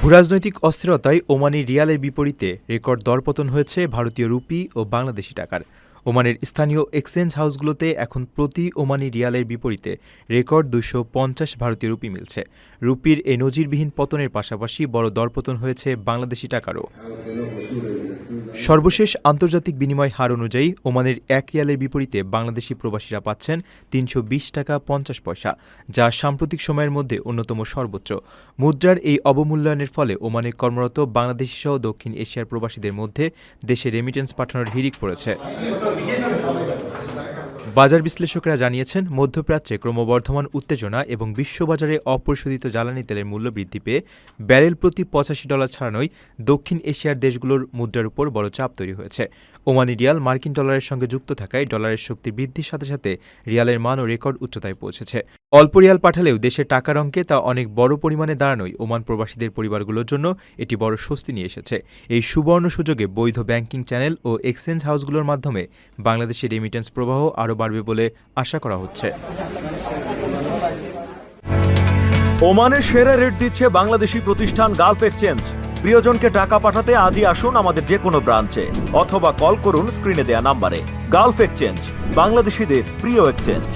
ভূরাজনৈতিক অস্থিরতায় Omani রিয়ালের বিপরীতে record দরপতন হয়েছে ভারতীয় রুপি ও বাংলাদেশি টাকার। ওমানের স্থানীয় এক্সচেঞ্জ হাউসগুলোতে এখন প্রতি ওমানি রিয়ালের বিপরীতে রেকর্ড 250 ভারতীয় রুপি মিলছে। রুপির এই নজিরবিহীন পতনের পাশাপাশি বড় দরপতন হয়েছে বাংলাদেশি টাকারও। সর্বশেষ আন্তর্জাতিক বিনিময় হার অনুযায়ী ওমানের 1 রিয়ালের বিপরীতে বাংলাদেশি প্রবাসীরা পাচ্ছেন 320 টাকা 50 পয়সা, যা সাম্প্রতিক সময়ের মধ্যে অন্যতম সর্বোচ্চ। মুদ্রার এই অবমূল্যায়নের ফলে ওমানে কর্মরত বাংলাদেশি সহ দক্ষিণ এশিয়ার প্রবাসীদের মধ্যে দেশে রেমিটেন্স পাঠানোর হিড়িক পড়েছে। বাজার বিশ্লেষকেরা জানিয়েছেন, মধ্যপ্রাচ্যে ক্রমবর্ধমান উত্তেজনা এবং বিশ্ববাজারে অপরিশোধিত জ্বালানি তেলের মূল্য বৃদ্ধি পেয়ে ব্যারেল প্রতি $85 ছাড়ানোই দক্ষিণ এশিয়ার দেশগুলোর মুদ্রার উপর বড় চাপ তৈরি হয়েছে। ওমানি রিয়াল মার্কিন ডলারের সঙ্গে যুক্ত থাকায় ডলারের শক্তি বৃদ্ধির সাথে সাথে রিয়ালের মানও রেকর্ড উচ্চতায় পৌঁছেছে। অল্প রিয়াল পাঠালেও দেশের টাকার অঙ্কে তা অনেক বড় পরিমাণে দাঁড়ানোই ওমান প্রবাসীদের পরিবারগুলোর জন্য এটি বড় স্বস্তি নিয়ে এসেছে। এই সুবর্ণ সুযোগে বৈধ ব্যাংকিং চ্যানেল ও এক্সচেঞ্জ হাউসগুলোর মাধ্যমে বাংলাদেশের রেমিটেন্স প্রবাহ আরও বাড়বে বলে আশা করা হচ্ছে। ওমানের সেরা রেট দিচ্ছে বাংলাদেশি প্রতিষ্ঠান গালফ এক্সচেঞ্জ। প্রিয়জনকে টাকা পাঠাতে আজই আসুন আমাদের যে কোনো ব্রাঞ্চে অথবা কল করুন স্ক্রিনে দেয়া নাম্বারে। গালফ এক্সচেঞ্জ, বাংলাদেশিদের প্রিয় এক্সচেঞ্জ।